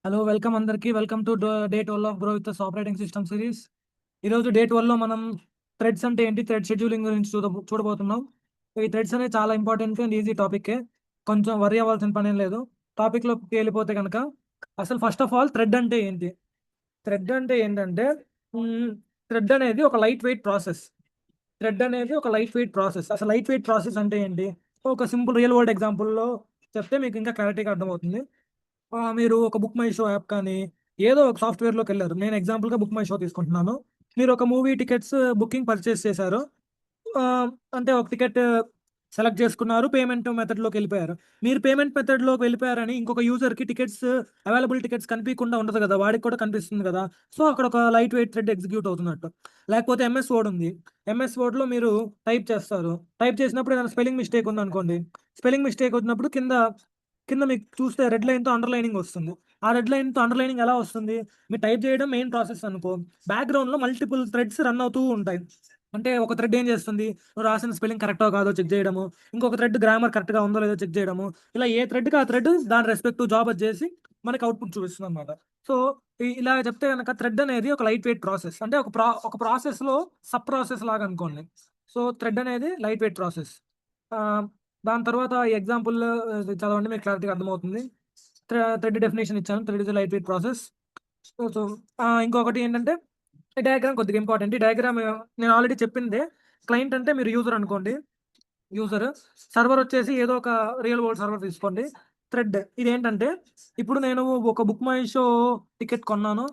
Hello welcome అందరికి welcome to day 12 of grow with operating system series. ఈరోజు day 12 లో మనం థ్రెడ్స్ అంటే ఏంటి, థ్రెడ్ షెడ్యూలింగ్ గురించి చూడబోతున్నాం. ఈ థ్రెడ్స్ అనేది చాలా ఇంపార్టెంట్ అండ్ ఈజీ టాపిక్. కొంచెం వరి అవ్వాల్సిన పని ఏం లేదు. టాపిక్ లోకి వెళ్ళిపోతే కనుక అసలు ఫస్ట్ ఆఫ్ ఆల్ థ్రెడ్ అంటే ఏంటి? థ్రెడ్ అంటే ఏంటంటే థ్రెడ్ అనేది ఒక లైట్ వెయిట్ ప్రాసెస్. అసలు లైట్ వెయిట్ ప్రాసెస్ అంటే ఏంటి? ఒక సింపుల్ రియల్ వరల్డ్ ఎగ్జాంపుల్లో చెప్తే మీకు ఇంకా క్లారిటీగా అర్థమవుతుంది. మీరు ఒక బుక్ మై షో యాప్ కానీ ఏదో ఒక సాఫ్ట్వేర్లోకి వెళ్ళారు. నేను ఎగ్జాంపుల్గా బుక్ మై షో తీసుకుంటున్నాను. మీరు ఒక మూవీ టికెట్స్ బుకింగ్ పర్చేస్ చేశారు. ఆ, అంటే ఒక టికెట్ సెలెక్ట్ చేసుకున్నారు, పేమెంట్ మెథడ్లోకి వెళ్ళిపోయారు. మీరు పేమెంట్ మెథడ్లోకి వెళ్ళిపోయారని ఇంకొక యూజర్కి అవైలబుల్ టికెట్స్ కనిపించకుండా ఉండదు కదా, వాడికి కూడా కనిపిస్తుంది కదా. సో అక్కడ ఒక లైట్ వెయిట్ థ్రెడ్ ఎగ్జిక్యూట్ అవుతున్నట్టు. లేకపోతే ఎంఎస్ వర్డ్ ఉంది. ఎంఎస్ వర్డ్లో మీరు టైప్ చేస్తారు. టైప్ చేసినప్పుడు ఏదైనా స్పెల్లింగ్ మిస్టేక్ ఉంది అనుకోండి. స్పెల్లింగ్ మిస్టేక్ వచ్చినప్పుడు కింద కింద మీకు చూస్తే రెడ్ లైన్తో అండర్లైనింగ్ వస్తుంది. ఆ రెడ్ లైన్తో అండర్లైనింగ్ ఎలా వస్తుంది? మీరు టైప్ చేయడం మెయిన్ ప్రాసెస్ అనుకో, బ్యాక్గ్రౌండ్లో మల్టిపుల్ థ్రెడ్స్ రన్ అవుతూ ఉంటాయి. అంటే ఒక థ్రెడ్ ఏం చేస్తుంది, నువ్వు రాసిన స్పెల్లింగ్ కరెక్టో కాదో చెక్ చేయడము, ఇంకొక థ్రెడ్ గ్రామర్ కరెక్ట్గా ఉందో లేదో చెక్ చేయడము. ఇలా ఏ థ్రెడ్కి ఆ థ్రెడ్ దాని రెస్పెక్టివ్ జాబ్ చేసి మనకి అవుట్పుట్ చూపిస్తుంది అనమాట. సో ఇలా చెప్తే కనుక థ్రెడ్ అనేది ఒక లైట్ వెయిట్ ప్రాసెస్, అంటే ఒక ప్రాసెస్లో సబ్ ప్రాసెస్ లాగా అనుకోండి. సో థ్రెడ్ అనేది లైట్ వెయిట్ ప్రాసెస్. దాని తర్వాత ఎగ్జాంపుల్ చదవండి, మీకు క్లారిటీగా అర్థమవుతుంది. థ్రెడ్ డెఫినేషన్ ఇచ్చాను. Thread is light weight process. So ఇంకొకటి ఏంటంటే ఈ డయాగ్రామ్ కొద్దిగా ఇంపార్టెంట్. ఈ డయాగ్రామ్ నేను ఆల్రెడీ చెప్పిందే. క్లయింట్ అంటే మీరు యూజర్ అనుకోండి. యూజర్ సర్వర్ వచ్చేసి ఏదో ఒక రియల్ వరల్డ్ సర్వర్ తీసుకోండి. థ్రెడ్ ఇదేంటంటే, ఇప్పుడు నేను ఒక బుక్ మై షో టికెట్ కొన్నాను.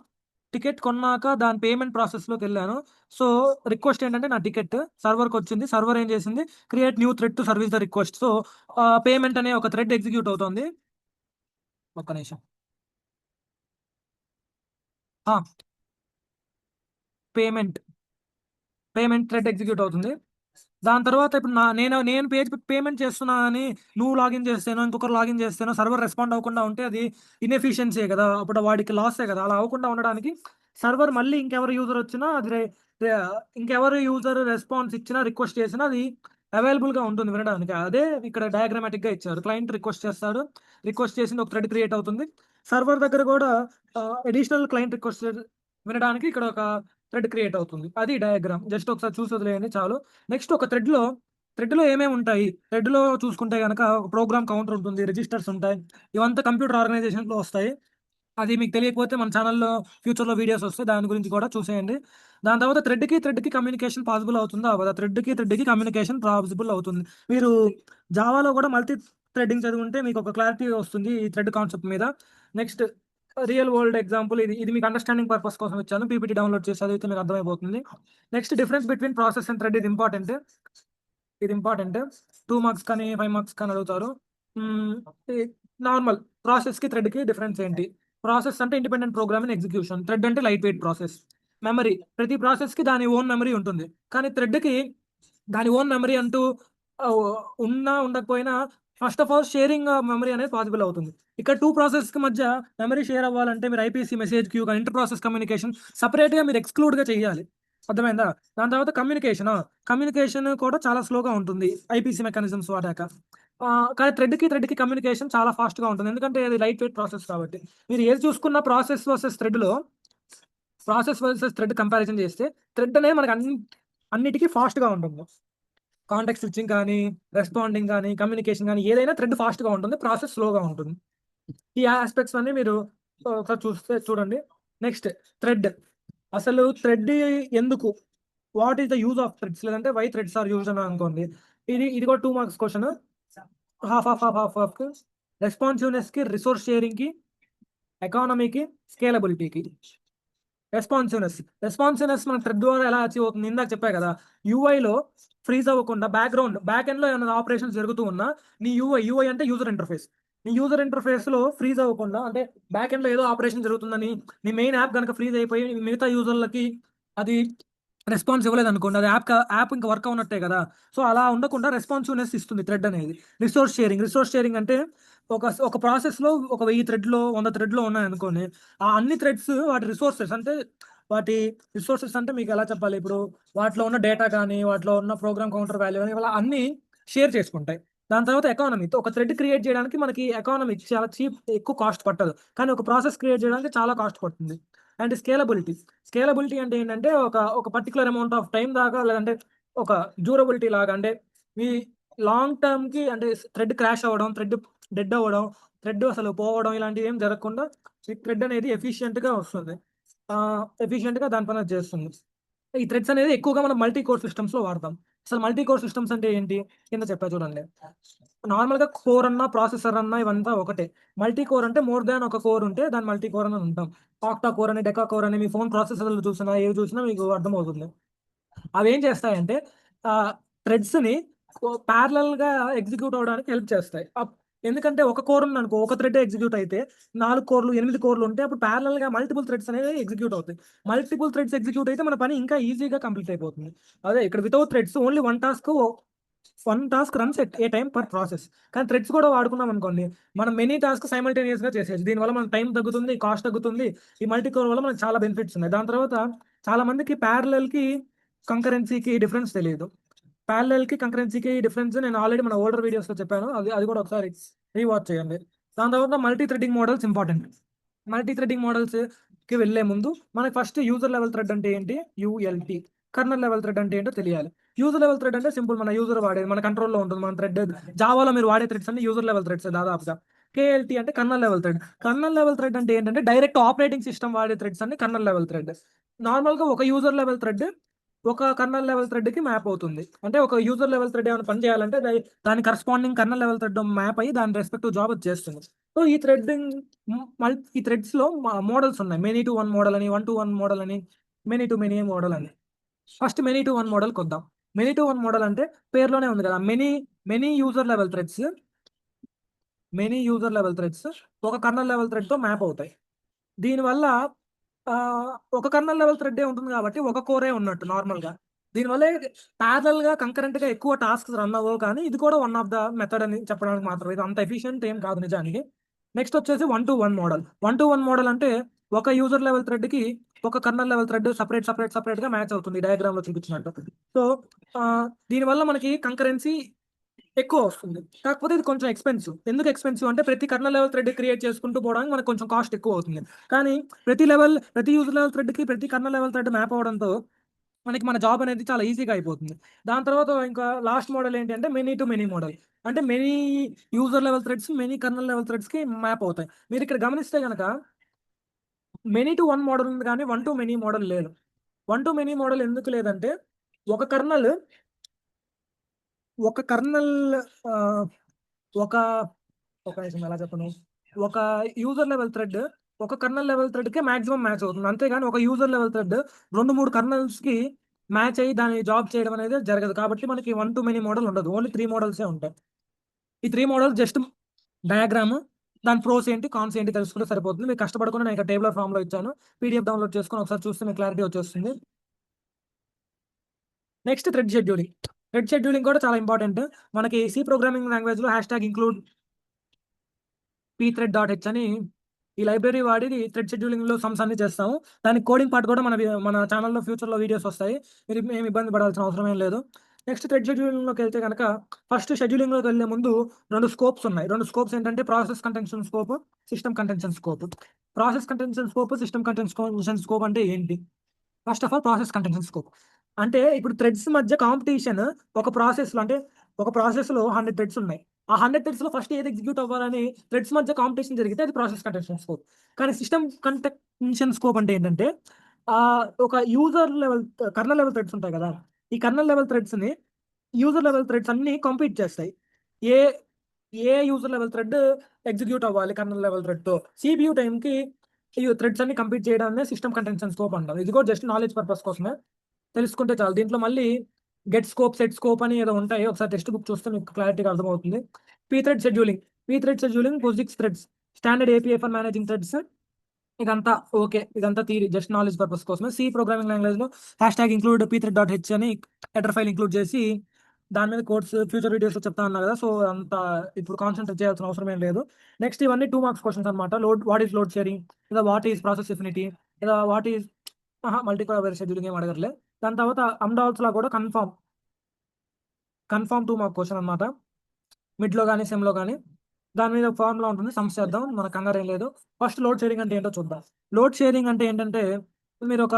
టికెట్ కొన్నాక దాని పేమెంట్ ప్రాసెస్లోకి వెళ్ళాను. సో రిక్వెస్ట్ ఏంటంటే నా టికెట్ సర్వర్కి వచ్చింది. సర్వర్ ఏం చేసింది, create new thread to service the request. So payment అనే ఒక థ్రెడ్ ఎగ్జిక్యూట్ అవుతుంది. ఒక్క నిమిషం. పేమెంట్ పేమెంట్ థ్రెడ్ ఎగ్జిక్యూట్ అవుతుంది. దాని తర్వాత ఇప్పుడు నేను పేమెంట్ చేస్తున్నా అని నువ్వు లాగిన్ చేస్తేనో ఇంకొకరు లాగిన్ చేస్తేనో సర్వర్ రెస్పాండ్ అవ్వకుండా ఉంటే అది ఇన్ఎఫిషియన్సీ కదా, అప్పుడు వాడికి లాసే కదా. అలా అవ్వకుండా ఉండడానికి సర్వర్ మళ్ళీ ఇంకెవరు యూజర్ వచ్చినా ఇంకెవరు యూజర్ రెస్పాన్స్ ఇచ్చినా రిక్వెస్ట్ చేసినా అది అవైలబుల్గా ఉంటుంది వినడానికి. అదే ఇక్కడ డయాగ్రామాటిక్గా ఇచ్చారు. క్లయింట్ రిక్వెస్ట్ చేస్తాడు, రిక్వెస్ట్ చేసింది ఒక థ్రెడ్ క్రియేట్ అవుతుంది. సర్వర్ దగ్గర కూడా అడిషనల్ క్లయింట్ రిక్వెస్ట్ వినడానికి ఇక్కడ ఒక థ్రెడ్ క్రియేట్ అవుతుంది. అది డయాగ్రామ్. జస్ట్ ఒకసారి చూసి వదిలేయండి చాలు. నెక్స్ట్ ఒక థ్రెడ్లో ఏమేమి ఉంటాయి? థ్రెడ్లో చూసుకుంటే కనుక ఒక ప్రోగ్రామ్ కౌంటర్ ఉంటుంది, రిజిస్టర్స్ ఉంటాయి. ఇవంతా కంప్యూటర్ ఆర్గనైజేషన్లో వస్తాయి. అది మీకు తెలియకపోతే మన ఛానల్లో ఫ్యూచర్లో వీడియోస్ వస్తాయి, దాని గురించి కూడా చూసేయండి. దాని తర్వాత థ్రెడ్కి కమ్యూనికేషన్ పాసిబుల్ అవుతుందా అవ్వదా? థ్రెడ్కి కమ్యూనికేషన్ పాసిబుల్ అవుతుంది. మీరు జావాలో కూడా మల్టీ థ్రెడ్డింగ్ చదువుంటే మీకు ఒక క్లారిటీ వస్తుంది ఈ థ్రెడ్ కాన్సెప్ట్ మీద. నెక్స్ట్ రియల్ వరల్డ్ ఎగ్జాంపుల్ ఇది మీకు అండర్స్టాండింగ్ పర్పస్ కోసం ఇచ్చాను. పీపీటీ డౌన్లోడ్ చేసి చదివితే మీకు అర్థమైపోతుంది. Next difference between process and thread ఇది ఇంపార్టెంట్. 2 మార్క్స్ కానీ 5 మార్క్స్ కానీ అడుగుతారు. నార్మల్ ప్రాసెస్కి థ్రెడ్కి డిఫరెన్స్ ఏంటి? ప్రాసెస్ అంటే ఇండిపెండెంట్ ప్రోగ్రామింగ్ ఎగ్జిక్యూషన్. థ్రెడ్ అంటే లైట్ వెయిట్ ప్రాసెస్. మెమరీ, ప్రతి ప్రాసెస్కి దాని ఓన్ మెమరీ ఉంటుంది. కానీ థ్రెడ్కి దాని ఓన్ మెమరీ అంటూ ఆ, ఉన్నా ఉండకపోయినా first of all sharing memory అనేది పాసిబుల్ అవుతుంది. ఇక్కడ టూ ప్రాసెస్కి మధ్య మెమరీ షేర్ అవ్వాలంటే మీరు IPC message queue inter process communication సపరేట్గా మీరు ఎక్స్క్లూడ్గా చేయాలి. అర్థమైందా? దాని తర్వాత కమ్యూనికేషన్ కూడా చాలా స్లోగా ఉంటుంది ఐపీసీ మెకానిజమ్స్ వాడాక. కానీ థ్రెడ్కి కమ్యూనికేషన్ చాలా ఫాస్ట్గా ఉంటుంది, ఎందుకంటే అది లైట్ వెయిట్ ప్రాసెస్ కాబట్టి. మీరు ఏది చూసుకున్న ప్రాసెస్ వర్సెస్ థ్రెడ్ కంపారిజన్ చేస్తే థ్రెడ్ అనేది మనకి అన్నిటికీ ఫాస్ట్గా ఉంటుంది. కాంటాక్ట్ స్విచ్చింగ్ కానీ, రెస్పాండింగ్ కానీ, కమ్యూనికేషన్ కానీ ఏదైనా థ్రెడ్ ఫాస్ట్గా ఉంటుంది, ప్రాసెస్ స్లోగా ఉంటుంది. ఈ ఆస్పెక్ట్స్ అన్ని మీరు ఒకసారి చూడండి. నెక్స్ట్ అసలు థ్రెడ్ ఎందుకు, what is the use of threads, లేదంటే వై థ్రెడ్స్ ఆర్ యూజ్డ్ అని అనుకోండి. ఇది కూడా 2 మార్క్స్ క్వశ్చన్. హాఫ్ రెస్పాన్సివ్నెస్కి, రిసోర్స్ షేరింగ్కి, ఎకానమీకి, స్కేలబిలిటీకి. రెస్పాన్సివ్నెస్ మన థ్రెడ్ ద్వారా ఎలా అచీవ్ అవుతుంది? ఇందాక చెప్పా కదా, యూఐలో ఫ్రీజ్ అవ్వకుండా బ్యాక్ ఎండ్లో ఏమైనా ఆపరేషన్స్ జరుగుతూ ఉన్నా నీ యూఐ అంటే యూజర్ ఇంటర్ఫేస్. నీ యూజర్ ఇంటర్ఫేస్లో ఫ్రీజ్ అవ్వకుండా, అంటే బ్యాక్ ఎండ్లో ఏదో ఆపరేషన్ జరుగుతుందని నీ మెయిన్ యాప్ కనుక ఫ్రీజ్ అయిపోయి మిగతా యూజర్లకి అది రెస్పాన్స్ ఇవ్వలేదు అనుకోండి, అది యాప్ ఇంకా వర్క్ అవునట్టే కదా. సో అలా ఉండకుండా రెస్పాన్సివ్నెస్ ఇస్తుంది థ్రెడ్ అనేది. రిసోర్స్ షేరింగ్ అంటే ఒక ప్రాసెస్లో ఒక 1000 థ్రెడ్లో 100 థ్రెడ్లో ఉన్నాయనుకోండి, ఆ అన్ని థ్రెడ్స్ వాటి రిసోర్సెస్ అంటే మీకు ఎలా చెప్పాలి, ఇప్పుడు వాటిలో ఉన్న డేటా కానీ, వాటిలో ఉన్న ప్రోగ్రామ్ కౌంటర్ వాల్యూ కానీ ఇలా అన్నీ షేర్ చేసుకుంటాయి. దాని తర్వాత ఎకానమీ. ఒక థ్రెడ్ క్రియేట్ చేయడానికి మనకి ఎకానమీ చాలా చీప్, ఎక్కువ కాస్ట్ పట్టదు. కానీ ఒక ప్రాసెస్ క్రియేట్ చేయడానికి చాలా కాస్ట్ పడుతుంది. And scalability. స్కేలబిలిటీ అంటే ఏంటంటే ఒక ఒక పర్టికులర్ అమౌంట్ ఆఫ్ టైం దాకా, లేదంటే ఒక డ్యూరబిలిటీ లాగా, అంటే మీ లాంగ్ టర్మ్ కి, అంటే థ్రెడ్ క్రాష్ అవ్వడం, థ్రెడ్ డెడ్ అవ్వడం, థ్రెడ్ అసలు పోవడం ఇలాంటివి ఏం జరగకుండా ఈ థ్రెడ్ అనేది ఎఫిషియెంట్ గా వస్తుంది. ఎఫిషియెంట్ గా దాని పని అది చేస్తుంది. ఈ థ్రెడ్స్ అనేది ఎక్కువగా మనం మల్టీ కోర్ సిస్టమ్స్ లో వాడతాం. అసలు మల్టీ కోర్ సిస్టమ్స్ అంటే ఏంటి కింద చెప్పా చూడండి. నార్మల్ గా కోర్ అన్నా ప్రాసెసర్ అన్నా ఇవంతా ఒకటే. మల్టీ కోర్ అంటే మోర్ దాన్ ఒక కోర్ ఉంటే దాన్ని మల్టీ కోర్ అని ఉంటాం. ఆక్టా కోర్ అని, డెకా కోర్ అని మీ ఫోన్ ప్రాసెసర్లు చూసినా ఏవి చూసినా మీకు అర్థమవుతుంది. అవి ఏం చేస్తాయంటే థ్రెడ్స్ ని ప్యారలల్ గా ఎగ్జిక్యూట్ అవడానికి హెల్ప్ చేస్తాయి. ఎందుకంటే ఒక కోర్ ఉంది అనుకో, ఒక థ్రెడ్ ఎగ్జిక్యూట్ అయితే 4 కోర్లు 8 కోర్లు ఉంటే అప్పుడు ప్యారలల్ గా మల్టిపుల్ థ్రెడ్స్ అనేవి ఎగ్జిక్యూట్ అవుతాయి. మల్టిపుల్ థ్రెడ్స్ ఎగ్జిక్యూట్ అయితే మన పని ఇంకా ఈజీగా కంప్లీట్ అయిపోతుంది. అదే ఇక్కడ without threads only one task runs at a time per process. కానీ థ్రెడ్స్ కూడా వాడుకున్నాం అనుకోండి, మనం మెనీ టాస్క్ సైమల్టేనియస్ గా చేసేది. దీనివల్ల మన టైం తగ్గుతుంది, కాస్ట్ తగ్గుతుంది. ఈ మల్టీ కోర్ వల్ల మనకు చాలా బెనిఫిట్స్ ఉన్నాయి. దాని తర్వాత చాలా మందికి ప్యారలల్ కి కంకరెన్సీకి డిఫరెన్స్ తెలియదు. ప్యారలల్ కి కంకరెన్సీకి డిఫరెన్స్ నేను ఆల్రెడీ మన ఓల్డర్ వీడియోస్ లో చెప్పాను. అది అది కూడా ఒకసారి రీవాచ్ చేయండి. దాని తర్వాత multi threading models important. Multi threading models కి వెళ్లే ముందు మనకి ఫస్ట్ యూజర్ లెవెల్ థ్రెడ్ అంటే ఏంటి, యుఎల్టి. కర్నల్ లెవెల్ థ్రెడ్ అంటే ఏంటో తెలియాలి. యూజర్ లెవెల్ థ్రెడ్ అంటే సింపుల్, మన యూజర్ వాడేది, మన కంట్రోల్లో ఉంటుంది. మన థ్రెడ్ జావాలో మీరు వాడే థ్రెడ్స్ అన్ని యూజర్ లెవెల్ థ్రెడ్స్ దాదాపుగా. కేఎల్టీ అంటే colonel level thread. Kernel level thread అంటే ఏంటంటే డైరెక్ట్ ఆపరేటింగ్ సిస్టమ్ వాడే థ్రెడ్స్ అన్ని కర్నల్ లెవెల్ థ్రెడ్. నార్మల్ గా ఒక యూజర్ లెవెల్ థ్రెడ్ ఒక కర్నల్ లెవెల్ థ్రెడ్ కి మ్యాప్ అవుతుంది. అంటే ఒక యూజర్ లెవెల్ థ్రెడ్ ఏమైనా పని చేయాలంటే దాని corresponding colonel level thread map అయ్యి దాని రెస్పెక్టివ్ జాబ్ అది చేస్తుంది. సో ఈ థ్రెడ్స్ లో మోడల్స్ ఉన్నాయి. మెనీ టు వన్ మోడల్ అని, వన్ టు వన్ మోడల్ అని, మెనీ టు మెనీ మోడల్ అని. First many to one model కొద్దాం. మెనీ టు వన్ మోడల్ అంటే పేరులోనే ఉంది కదా, many many user level threads many user level threads ఒక కర్నల్ లెవెల్ థ్రెడ్ తో మ్యాప్ అవుతాయి. దీనివల్ల ఆ, ఒక కర్నల్ లెవెల్ థ్రెడ్ ఉంటుంది కాబట్టి ఒక కోరే ఉన్నట్టు నార్మల్ గా. దీనివల్ల ప్యారల్ గా కంకరెంట్ గా ఎక్కువ టాస్క్ రన్ అవ్వవు. కానీ ఇది కూడా వన్ ఆఫ్ ద మెథడ్ అని చెప్పడానికి మాత్రం, ఇది అంత ఎఫిషియెంట్ ఏం కాదు నిజానికి. నెక్స్ట్ వచ్చేసి one to one model. One to one model అంటే ఒక యూజర్ లెవెల్ థ్రెడ్ కి ఒక కర్నల్ లెవెల్ థ్రెడ్ సపరేట్ గా మ్యాచ్ అవుతుంది డయాగ్రామ్ లో చూపించినట్టు. సో దీనివల్ల మనకి కంకరెన్సీ ఎక్కువ వస్తుంది. కాకపోతే ఇది కొంచెం ఎక్స్పెన్సివ్. ఎందుకు ఎక్స్పెన్సివ్ అంటే ప్రతి కర్నల్ లెవెల్ థ్రెడ్ క్రియేట్ చేసుకుంటూ పోవడానికి మనకు కొంచెం కాస్ట్ ఎక్కువ అవుతుంది. కానీ ప్రతి యూజర్ లెవెల్ థ్రెడ్ కి ప్రతి కర్నల్ లెవెల్ థ్రెడ్ మ్యాప్ అవడంతో మనకి మన జాబ్ అనేది చాలా ఈజీగా అయిపోతుంది. దాని తర్వాత ఇంకా లాస్ట్ మోడల్ ఏంటి అంటే మెనీ టు మెనీ మోడల్. అంటే many user level threads many colonel level threads కి మ్యాప్ అవుతాయి. మీరు ఇక్కడ గమనిస్తే కనుక మెనీ టు వన్ మోడల్ ఉంది కానీ వన్ టు మెనీ మోడల్ లేదు. వన్ టు మెనీ మోడల్ ఎందుకు లేదంటే ఒక కర్నల్ ఒక కర్నల్ ఒక ఒక నిమిషం ఎలా చెప్పను, ఒక యూజర్ లెవెల్ థ్రెడ్ ఒక కర్నల్ లెవెల్ థ్రెడ్ కి మాక్సిమం మ్యాచ్ అవుతుంది. అంతేగాని ఒక యూజర్ లెవెల్ థ్రెడ్ 2-3 కర్నల్స్ కి మ్యాచ్ అయ్యి దాని జాబ్ చేయడం అనేది జరగదు. కాబట్టి మనకి వన్ టు మెనీ మోడల్ ఉండదు, ఓన్లీ 3 మోడల్సే ఉంటాయి. ఈ 3 మోడల్స్ జస్ట్ డయాగ్రామ్, దాని ప్రోస్ ఏంటి కాన్స్ ఏంటి తెలుసుకుంటే సరిపోతుంది. మీకు కష్టపడకుండా నేను ఇక్కడ టేబుల్ ఫామ్ లో ఇచ్చాను, పీడిఎఫ్ డౌన్లోడ్ చేసుకొని ఒకసారి చూస్తే మీకు క్లారిటీ వచ్చేస్తుంది. Next thread scheduling. Thread scheduling కూడా చాలా ఇంపార్టెంట్. మనకి సి ప్రోగ్రామింగ్ లాంగ్వేజ్ లో #include pthread.h అని ఈ లైబ్రరీ వాడి థ్రెడ్ షెడ్యూలింగ్ లో సమ్స్ అన్ని చేస్తాము. దానికి కోడింగ్ పార్ట్ కూడా మన ఛానల్లో ఫ్యూచర్ లో వీడియోస్ వస్తాయి. మీరు ఏమి ఇబ్బంది పడాల్సిన అవసరం ఏం లేదు. నెక్స్ట్ థ్రెడ్ షెడ్యూలింగ్ లోకి వెళ్తే కనుక ఫస్ట్ షెడ్యూలింగ్ లోకి వెళ్ళే ముందు 2 స్కోప్స్ ఉన్నాయి. 2 స్కోప్స్ ఏంటంటే process contention scope, system contention scope. Process contention scope, system contention scope అంటే ఏంటి? First of all process contention scope అంటే ఇప్పుడు థ్రెడ్స్ మధ్య కాంపిటీషన్. ఒక ప్రాసెస్ లో అంటే ఒక ప్రాసెస్ లో 100 థ్రెడ్స్ ఉన్నాయి. ఆ 100 థ్రెడ్స్ లో ఫస్ట్ ఏది ఎగ్జిక్యూట్ అవ్వాలని థ్రెడ్స్ మధ్య కాంపిటీషన్ జరిగితే అది ప్రాసెస్ కంటెన్షన్ స్కోప్. కానీ సిస్టమ్ కంటెన్షన్ స్కోప్ అంటే ఏంటంటే ఆ ఒక user level colonel level threads ఉంటాయి కదా, ఈ కర్నల్ లెవెల్ థ్రెడ్స్ ని యూజర్ లెవెల్ థ్రెడ్స్ అన్ని కంపీట్ చేస్తాయి. ఏ ఏ యూజర్ లెవెల్ థ్రెడ్ ఎగ్జిక్యూట్ అవ్వాలి కర్నల్ లెవెల్ థ్రెడ్ తో, సిపియూ టైంకి ఈ థ్రెడ్స్ అన్ని కంప్లీట్ చేయడాన్ని సిస్టమ్ కంటెన్షన్ స్కోప్ అంటాం. ఇది కూడా జస్ట్ నాలెడ్జ్ పర్పస్ కోసమే, తెలుసుకుంటే చాలు. దీంట్లో మళ్ళీ గెట్ స్కోప్ సెట్ స్కోప్ అని ఏదో ఉంటాయి, ఒకసారి టెక్స్ట్ బుక్ చూస్తే మీకు క్లారిటీగా అర్థమవుతుంది. P thread scheduling POSIX threads, standard API for managing threads. ఇదంతా ఓకే, ఇదంతా థియరీ, జస్ట్ నాలెడ్జ్ పర్పస్ కోసమే. సి ప్రోగ్రామింగ్ లాంగ్వేజ్ లో #include pthread.h అని హెడర్ ఫైల్ ఇంక్లూడ్ చేసి దాని మీద కోడ్స్ ఫ్యూచర్ వీడియోస్ లో చెప్తా ఉన్నా కదా, సో అంత ఇప్పుడు కాన్సన్ట్రేట్ చేయాల్సిన అవసరం ఏం లేదు. నెక్స్ట్ ఇవన్నీ 2 మార్క్స్ క్వశ్చన్స్ అనమాట. వాట్ ఈస్ లోడ్ షేరింగ్, లేదా వాట్ ఈస్ ప్రాసెస్ ఎఫినిటీ, లేదా వాట్ ఈస్ మల్టీకోర్ షెడ్యూలింగ్ ఏం అడగర్లే. దాని తర్వాత అమ్డాల్స్ లా కూడా కన్ఫామ్ 2 మార్క్ క్వశ్చన్ అనమాట. మిడ్లో కానీ సెమ్లో కానీ. దాని మీద ఫార్ములా ఉంటుంది, సమ్స్ చేద్దాం, మన కంగారు ఏం లేదు. ఫస్ట్ లోడ్ షేరింగ్ అంటే ఏంటో చూద్దాం. లోడ్ షేరింగ్ అంటే ఏంటంటే, మీరు ఒక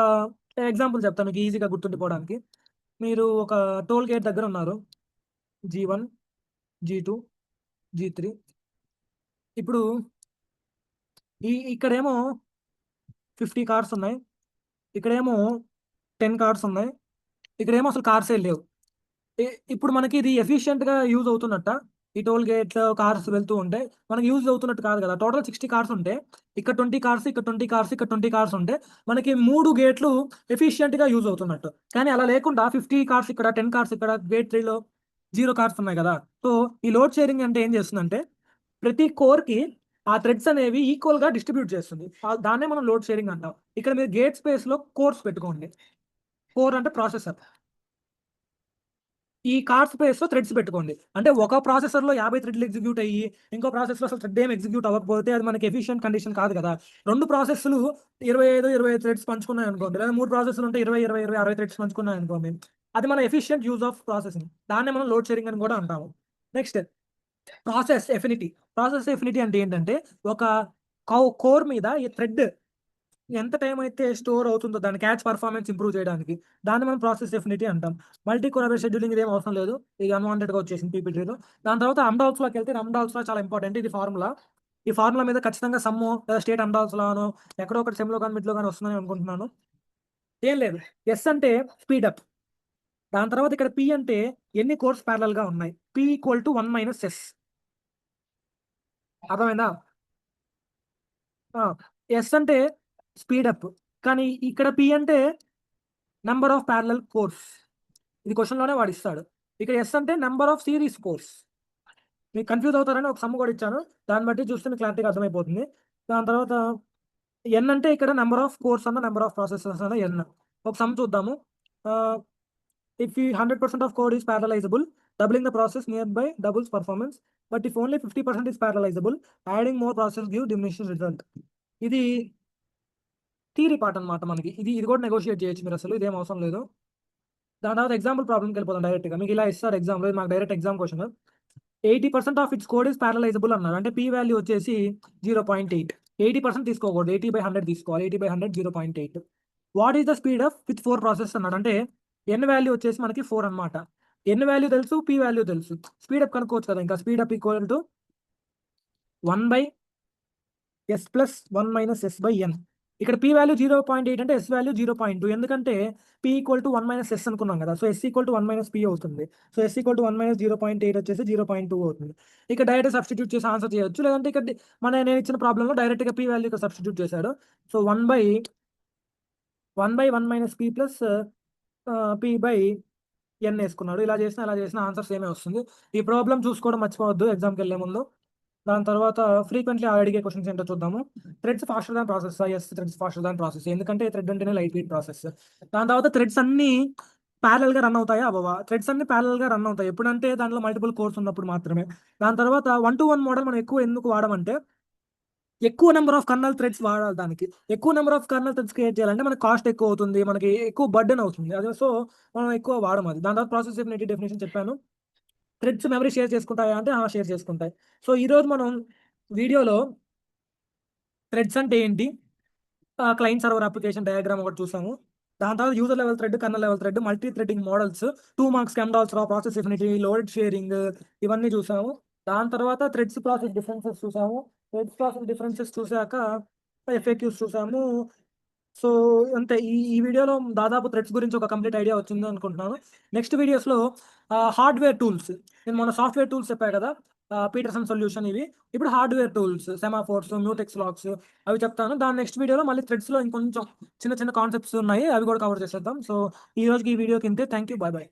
ఎగ్జాంపుల్ చెప్తాను మీకు ఈజీగా గుర్తుండిపోవడానికి. మీరు ఒక టోల్ గేట్ దగ్గర ఉన్నారు, G1, G2, G3. ఇప్పుడు ఇక్కడేమో 50 కార్స్ ఉన్నాయి, ఇక్కడేమో 10 కార్స్ ఉన్నాయి, ఇక్కడేమో అసలు కార్సే లేవు. ఇప్పుడు మనకి ఇది ఎఫిషియెంట్గా యూజ్ అవుతున్నట్ట? ఈ టోల్ గేట్ కార్స్ వెళ్తూ ఉంటే మనకి యూజ్ అవుతున్నట్టు కాదు కదా. టోటల్ 60 కార్స్ ఉంటే ఇక్కడ 20 కార్స్, ఇక్కడ 20 కార్స్, ఇక్కడ 20 కార్స్ ఉంటే మనకి 3 గేట్లు ఎఫిషియెంట్గా యూజ్ అవుతున్నట్టు. కానీ అలా లేకుండా 50 కార్స్ ఇక్కడ, 10 కార్స్ ఇక్కడ, గేట్ 3లో 0 కార్స్ ఉన్నాయి కదా. సో ఈ లోడ్ షేరింగ్ అంటే ఏం చేస్తుందంటే, ప్రతి కోర్కి ఆ థ్రెడ్స్ అనేవి ఈక్వల్గా డిస్ట్రిబ్యూట్ చేస్తుంది. దాన్నే మనం లోడ్ షేరింగ్ అంటాం. ఇక్కడ మీరు గేట్ స్పేస్లో కోర్స్ పెట్టుకోండి. కోర్ అంటే ప్రాసెసర్. ఈ కార్డ్ స్పేస్లో థ్రెడ్స్ పెట్టుకోండి. అంటే ఒక ప్రాసెసర్లో 50 థ్రెడ్లు ఎగ్జిక్యూట్ అయ్యి ఇంకో ప్రాసెస్లో అసలు థ్రెడ్ ఏం ఎగ్జిక్యూట్ అవ్వకపోతే అది మనకి ఎఫిషియెంట్ కండిషన్ కాదు కదా. 2 ప్రాసెస్లు 25 థ్రెడ్స్ పంచుకున్నాయి అనుకోండి, లేదా 3 ప్రాసెస్లు ఉంటే 60 థ్రెడ్స్ పంచుకున్నాయి అనుకోండి, అది మన ఎఫిషియెంట్ యూజ్ ఆఫ్ ప్రాసెసింగ్. దాన్నే మనం లోడ్ షేరింగ్ అని కూడా అంటాము. Next process affinity. Process affinity అంటే ఏంటంటే, ఒక కోర్ మీద ఈ థ్రెడ్ ఎంత టైం అయితే స్టోర్ అవుతుందో దాని క్యాచ్ పర్ఫార్మెన్స్ ఇంప్రూవ్ చేయడానికి, దాన్ని మనం ప్రాసెస్ ఎఫినిటీ అంటాం. మల్టీ కోర్ షెడ్యూలింగ్ ఇదేం అవసరం లేదు, ఇది అన్వాంటెడ్గా వచ్చేసింది పీపీటీలో. దాని తర్వాత అమ్డాల్స్లోకి వెళ్తే, అమ్డాల్స్లో చాలా ఇంపార్టెంట్ ఇది ఫార్ములా. ఈ ఫార్ములా మీద ఖచ్చితంగా సమ్ము లేదా స్టేట్ అమ్డాల్స్లోనో ఎక్కడో ఒకటి సెమ్లో కానీ మిడ్లో కానీ వస్తుందని అనుకుంటున్నాను. ఏం లేదు, ఎస్ అంటే స్పీడప్. దాని తర్వాత ఇక్కడ పి అంటే ఎన్ని కోర్స్ ప్యారలల్గా ఉన్నాయి, పి ఈక్వల్ టు 1 - S. అర్థమైందా? ఎస్ అంటే స్పీడప్, కానీ ఇక్కడ పి అంటే నెంబర్ ఆఫ్ ప్యారలల్ కోర్స్. ఇది క్వశ్చన్లోనే వాడు ఇస్తాడు. ఇక్కడ ఎస్ అంటే నెంబర్ ఆఫ్ సిరీస్ కోర్స్. మీకు కన్ఫ్యూజ్ అవుతారని ఒక సమ్ కూడా ఇచ్చాను, దాన్ని బట్టి చూస్తే మీకు క్లారిటీగా అర్థమైపోతుంది. దాని తర్వాత ఎన్ అంటే ఇక్కడ నెంబర్ ఆఫ్ కోర్స్ అన్న నెంబర్ ఆఫ్ ప్రాసెసర్స్ అన్న ఎన్. ఒక సమ్ చూద్దాము. ఇఫ్ ఈ 100% of code is parallelizable, doubling the process near by doubles performance, but if only 50% is parallelizable, adding more process give diminishing result. ఇది theory part అనమాట మనకి. ఇది కూడా నెగోషియేట్ చేయొచ్చు మీరు, అసలు ఇదేం అవసరం లేదు. దాని తర్వాత ఎగ్జాంపుల్ ప్రాబ్లంకి వెళ్ళిపోతాం డైరెక్ట్గా. మీకు ఇలా ఇస్తారు ఎగ్జామ్లో, మాకు direct exam question. 80% of its code is parallelizable అన్నారు. అంటే పీ వాల్యూ వచ్చేసి 0.8. 80% తీసుకోకూడదు, 80/100 తీసుకోవాలి. 80/100 0.8. What is the speed of with 4 process అన్నాడు. అంటే ఎన్ వాల్యూ వచ్చేసి మనకి 4 అనమాట. ఎన్ వాల్యూ తెలుసు, పీ వాల్యూ తెలుసు, స్పీడప్ కనుక్కోవచ్చు కదా. ఇంకా speedup equal to 1/s + 1 - S/n. ఇక్కడ పీ వాల్యూ 0.8 అంటే ఎస్ వాల్యూ 0.2. ఎందుకంటే పీ ఈక్వల్ టు 1 - S అనుకున్నాం కదా. So S equal to 1 - P అవుతుంది. సో ఎస్ ఈక్వల్ టు 1 - 0.8 వచ్చేసి 0.2 అవుతుంది. ఇక్కడ డైరెక్ట్ సబ్స్టిట్యూట్ చేసి ఆన్సర్ చేయొచ్చు, లేదంటే ఇక్కడ నేను ఇచ్చిన ప్రాబ్లంలో డైరెక్ట్గా పీ వాల్యూ ఇక్కడ సబ్స్టిట్యూట్ చేశాడు. సో 1/1 - P ప్లస్ P/n వేసుకున్నాడు. ఇలా చేసినా అలా చేసినా ఆన్సర్ సేమే వస్తుంది. ఈ ప్రాబ్లం చూసుకోవడం మర్చిపోవద్దు ఎగ్జామ్కి వెళ్ళే ముందు. దాని తర్వాత ఫ్రీక్వెంట్లీ అడిగే క్వశ్చన్స్ ఏంటో చూద్దాము. Threads faster than process. Yes, threads faster than process, ఎందుకంటే థ్రెడ్ అంటేనే లైట్ వెయిట్ ప్రాసెస్. దాని తర్వాత థ్రెడ్స్ అన్ని ప్యారల్గా రన్ అవుతాయా అవ్వవా? థ్రెడ్స్ అన్ని ప్యారల్గా రన్ అవుతాయి ఎప్పుడంటే దాంట్లో మల్టిపుల్ కోర్స్ ఉన్నప్పుడు మాత్రమే. దాని తర్వాత 1-to-1 మోడల్ మనం ఎక్కువ ఎందుకు వాడమంటే, ఎక్కువ నెంబర్ ఆఫ్ కర్నల్ థ్రెడ్స్ వాడాలి. దానికి ఎక్కువ number of colonel threads create చేయాలంటే మనకి కాస్ట్ ఎక్కువ అవుతుంది, మనకి ఎక్కువ బర్డెన్ అవుతుంది. అదే సో మనం ఎక్కువ వాడము అది. దాని తర్వాత ప్రాసెస్ డెఫినేషన్ చెప్పాను. థ్రెడ్స్ మెమరీ షేర్ చేసుకుంటాయా అంటే షేర్ చేసుకుంటాయి. సో ఈరోజు మనం వీడియోలో థ్రెడ్స్ అంటే ఏంటి, క్లయింట్ సర్వర్ అప్లికేషన్ డయాగ్రామ్ ఒకటి చూసాము. దాని తర్వాత user level thread, kernel level thread, multi threading models, 2 marks కెమ్డాల్స్ రా, ప్రాసెస్ ఎఫినిటీ, లోడ్ షేరింగ్, ఇవన్నీ చూసాము. దాని తర్వాత థ్రెడ్స్ ప్రాసెస్ డిఫరెన్సెస్ చూసాము. థ్రెడ్స్ ప్రాసెస్ డిఫరెన్సెస్ చూసాక ఎఫ్ఏక్యూస్ చూసాము. సో అంతే. ఈ వీడియోలో దాదాపు థ్రెడ్స్ గురించి ఒక కంప్లీట్ ఐడియా వచ్చింది అనుకుంటున్నాను. నెక్స్ట్ వీడియోస్లో హార్డ్వేర్ టూల్స్, నేను మొన్న సాఫ్ట్వేర్ టూల్స్ చెప్పాను కదా, పీటర్సన్ సొల్యూషన్, ఇవి ఇప్పుడు hardware tools, semaphores, mutex lakhs, అవి చెప్తాను. దాని నెక్స్ట్ వీడియోలో మళ్ళీ థ్రెడ్స్లో ఇంకొంచెం చిన్న చిన్న కాన్సెప్ట్స్ ఉన్నాయి, అవి కూడా కవర్ చేసేద్దాం. సో ఈ రోజుకి ఈ వీడియోకి ఇంతే. Thank you, bye bye.